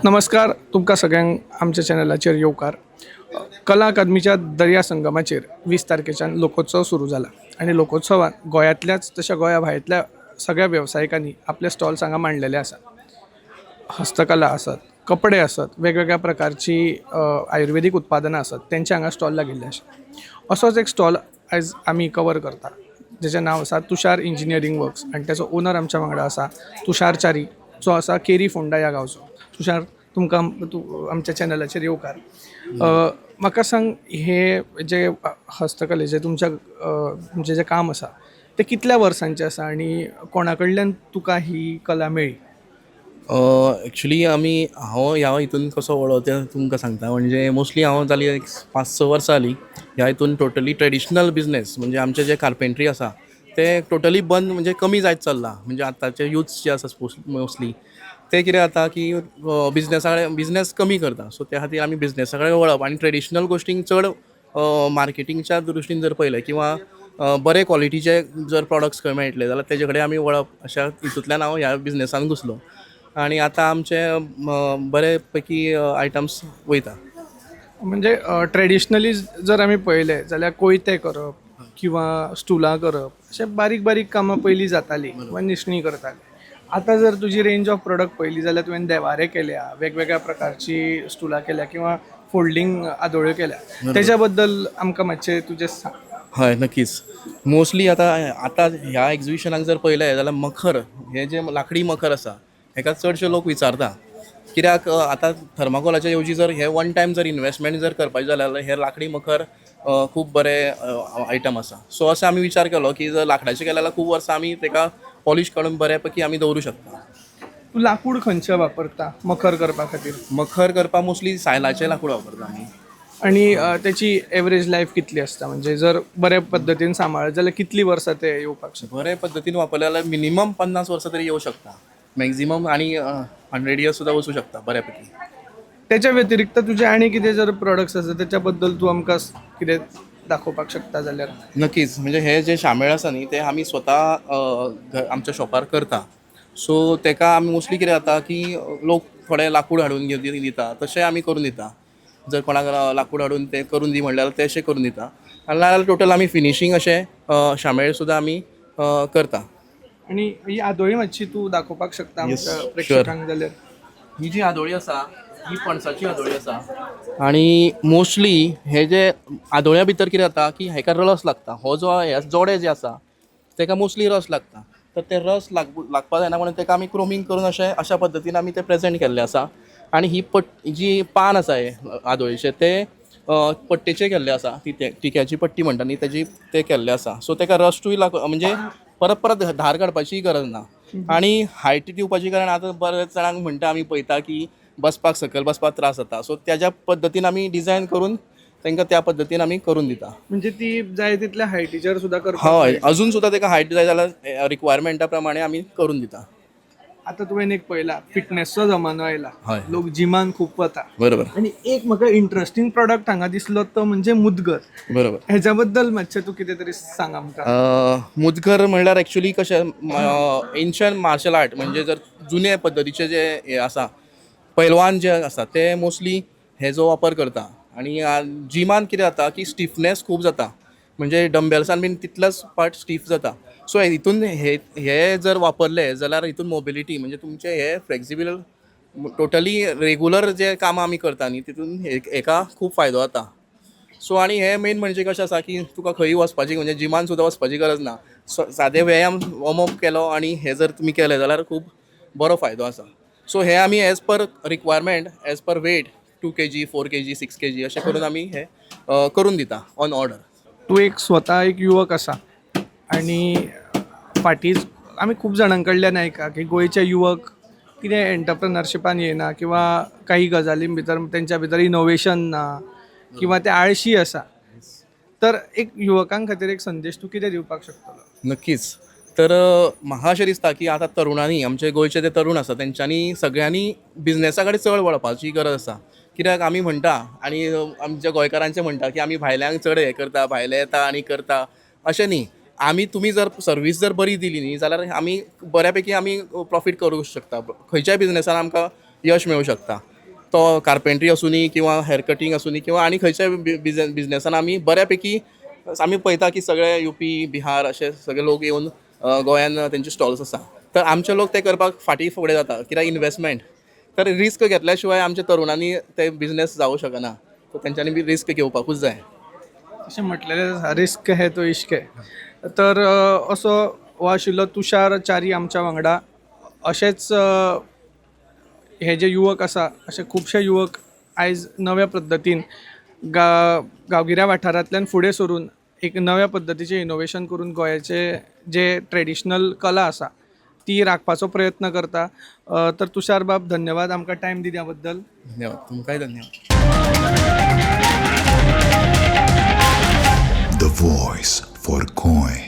नमस्कार तुमकां सगळ्यांक आमच्या चॅनलाचेर येवकार. कला अकादमीच्या दर्या संगमाचेर 20 तारखेच्यान लोकोत्सव सुरू जाला आणि लोकोत्सवात गोंयांतल्याच तशा गोंया भायल्या सगळ्या वेवसायिकांनी आपले स्टॉल्स हांगा मांडलेले आसा. हस्तकला आसत, कपडे आसत, वेगवेगळ्या प्रकारची आयुर्वेदीक उत्पादनां आसत, तेंचे हांगा स्टॉल लागिल्ले आसा. असोच एक स्टॉल आयज आमी कवर करता, जेचें नांव आसा तुषार इंजिनियरींग वर्क्स आणि त्याचो ओनर आमच्या वांगडा आसा तुषार च्यारी, जो आसा केरी फोंडा ह्या गांवचो. तुषार, तुमकां आमच्या चॅनलाचेर येवकार. म्हाका सांग, हे जे हस्तकलेचें तुमचें जें काम आसा तें कितल्या वर्सांचें आसा आणि कोणा कडल्यान तुका ही कला मेळ्ळी? एक्चुली हांव ह्या हितून कसो वळो तें तुमकां सांगता. म्हणजे मोस्टली हांव जाली एक 5-6 वर्सां जालीं ह्या हितून टोटली ट्रेडिशनल बिझनेस म्हणजे आमचें जें कार्पेंट्री आसा तें टोटली बंद, म्हणजे कमी जायत चल्लां. म्हणजे आतांचे युथ्स जे आसा मोस्टली ते कितें जाता की बिझनेस कमी करता. सो त्या खातीर आमी बिझनेसा कडेन वळप आनी ट्रेडिशनल गोश्टींक चड मार्केटिंगच्या दृश्टीन जर पळयलें किंवा बरे क्वॉलिटीचे जर प्रॉडक्ट्स खंय मेळटले जाल्यार तेजे कडेन आमी वळप, अशा हितूंतल्यान हांव ह्या बिझनेसान घुसलो आणि आतां आमचे बरे पैकी आयटम्स वयता. म्हणजे ट्रेडिशनली जर आमी पळयलें जाल्यार कोयते करप किंवा स्टुलां करप, अशे बारीक बारीक कामां पयलीं जातालीं वा निसणी करताले. आतां जर तुजी रेंज ऑफ प्रोडक्ट पळयली जाल्यार तुवें देवारे केल्या, वेगवेगळ्या प्रकारची स्टुलां केल्या किंवा फोल्डिंग आदोळ्यो केल्या. तेच्या बद्दल आमकां मातशें तुजें सांग. हय, नक्कीच. मोस्टली आतां ह्या एक्झिबिशनाक जर पळयलें जाल्यार मखर, हे जे लाकडी मखर आसा हेका चडशे लोक विचारता. कित्याक आतां थर्माकोलाच्या येवजी जर हे वन टायम जर इन्वेस्टमेंट जर करपाचें जाल्यार हे लाकडी मखर खूब बरे आयटम आसा. सो असो आमी विचार केलो की जर लाकडाचें केलें जाल्यार खूब वर्सां आमी तेका पॉलिश काडून बऱ्या पैकी आमी दवरूं शकता. तूं लाकूड खंयचें वापरता मखर करपा खातीर? मखर करपाक मोस्टली सायलाचें लाकूड वापरता आमी. आणि तेची एवरेज लायफ कितली आसता? म्हणजे जर बऱ्या पद्दतीन सांबाळत जाल्यार कितलीं वर्सां ते येवपाक शकता? बरे पद्दतीन वापरले जाल्यार मिनिमम 50 वर्सां तरी येवं शकता. मॅक्झिमम आणि 100 इयर्स सुद्दां वचूं शकता बऱ्या पैकी. त्याच्या व्यतिरिक्त तुजे आनी कितें जर प्रोडक्ट्स आसा त्याच्या बद्दल तूं आमकां कितें दाखोवपाक शकता जाल्यार? नक्कीच. म्हणजे हे जे शामेळ आसा न्ही ते आमी स्वता आमच्या शॉपार करता. सो तेका आमी मोस्टली कितें जाता की लोक थोडे लाकूड हाडून दिता, तशें आमी करून दिता. जर कोणाक लाकूड हाडून ते करून दी म्हणल्यार ते अशें करून दिता. नाल्यार टोटल आमी फिनिशींग अशें शामेळ सुद्दां आमी करता. आणि ही आदोळी मातशी तूं दाखोवपाक शकता आमच्या Yes, प्रेक्षकांक जाल्यार? ही जी आदोळी आसा ही पणसाची आदोळी आसा आणि मोस्टली हे जे आदोळ्या भितर कितें जाता की हेका रस लागता. हो जो हे जोडे जे आसा तेका मोस्टली रस लागता. तर ते रस लागपा जायना म्हणून तेका आमी क्रोमींग करून अशा पद्दतीन आमी ते प्रेझेंट केल्ले आसा. आणि ही जी पान आसा हे आदोळीचे ते पट्टेचे केल्ले आसा. टिक्याची पट्टी म्हणटा न्ही तेजी ते केल्ले आसा. सो तेका रस्टूय म्हणजे परत परत धार काडपाची गरज ना. आणि हायट दिवपाची कारण आतां बरेच जाणांक म्हणटा आमी पळयता की बसपाक सकयल बसपाक त्रास जाता. सो त्याच्या पद्दतीन आमी डिझायन करून तांकां त्या पद्दतीन आमी करून दिता. म्हणजे ती जाय तितल्या हायटीचेर सुद्दां करपाक हय, मेळटा. अजून सुद्दां ताका हायट जाय जाल्यार रिक्वायरमेंटा प्रमाणे आमी करून दिता. आतां तुवें एक पळयला फिटनेसचो जमानो आयला. हय. लोक जिमान खूब वता. बरोबर आणि एक म्हाका इंटरेस्टिंग प्रोडक्ट हांगा दिसलो तो म्हणजे मुदगर. बरोबर. हेच्या बद्दल मातशें तूं कितें तरी सांग आमकां. मुदगर म्हणल्यार एक्चुली कशें एन्शंट मार्शल आर्ट म्हणजे जर जुने पद्दतीचे जे हे आसा पैलवान जे आसा ते मोस्टली हेजो वापर करता. आणि जिमान कितें जाता की स्टिफनेस खूब जाता. म्हणजे डंबेल्सान बीन तितलोच पार्ट स्टीफ जाता. सो हितून हे जर वापरले जाल्यार हितून मोबिलिटी म्हणजे तुमचे हे फ्लेक्सिबल टोटली रेगुलर जे कामां आमी करता न्ही तितून हेका खूब फायदो जाता. सो आणि हे मेन म्हणजे कशें आसा की तुका खंयी वचपाची म्हणजे जिमान सुद्दां वचपाची गरज ना. सादे व्यायाम वॉर्म अप केलो आणि हे जर तुमी केले जाल्यार खूब बरो फायदो आसा. सो हे आमी as per requirement, as per weight 2 kg 4 kg 6 kg अशें करून आमी हे करून दिता ऑन ऑर्डर. तूं स्वता एक युवक आसा आणि फाटींच आमी खूब जाणां कडल्यान आयका की गोंयचे युवक कितें एंटरप्रेनरशिपान येना किंवा काही गजालीं भितर तेंच्या भितर इनोवेशन ना किंवा ते आळशी आसा. तर एक युवकां खातीर एक संदेश तूं कितें दिवपाक शकतलो? नक्कीच. तर म्हाका अशें दिसता की आतां तरुणांनी, आमचे गोंयचे जे तरुण आसा तेंच्यांनी सगळ्यांनी बिझनेसा कडेन चड वळपाची गरज आसा. कित्याक आमी म्हणटा आनी आमच्या गोंयकारांचें म्हणटा की आमी भायल्यांक चड हें करता, भायले येता आनी करता, अशें न्ही. तुमी जर सर्वीस जर बरी दिली न्ही जाल्यार आमी बऱ्या पैकी आमी प्रॉफीट करूंक शकता. खंयच्याय बिझनेसान आमकां यश मेळूं शकता. तो कार्पेंट्री आसूं नी किंवा हेअर कटिंग आसूं नी किंवा आनी खंयच्याय बिझनेसान आमी बऱ्यापैकी आमी पळयता की सगळे UP, बिहार असे सगळे लोक येवन गोंयान तेंचे स्टॉल्स आसा. तर आमचे लोक ते करपाक फाटीं फुडें जाता. कित्याक इन्वेस्टमेंट तर रिस्क घेतल्या शिवाय आमच्या तरुणांनी ते बिझनेस जावंक शकना. तर तेंच्यांनी बी रिस्क घेवपाकूच जाय. अशें म्हटलेलें आसा, रिस्क है तो इश्क है. तर असो हो आशिल्लो तुषार च्यारी आमच्या वांगडा. अशेच हे जे युवक आसा अशे खुबशे युवक आयज नव्या पद्दतीन गांवगिऱ्या वाठारांतल्यान फुडें सरून एक नव्या पद्दतीचें इनोवेशन करून गोंयाचे जे ट्रेडिशनल कला आसा ती राखपाचो प्रयत्न करता. तर तुषार बाब धन्यवाद आमकां टायम दिल्या बद्दल. धन्यवाद. तुमकांय धन्यवाद. The voice for Koi.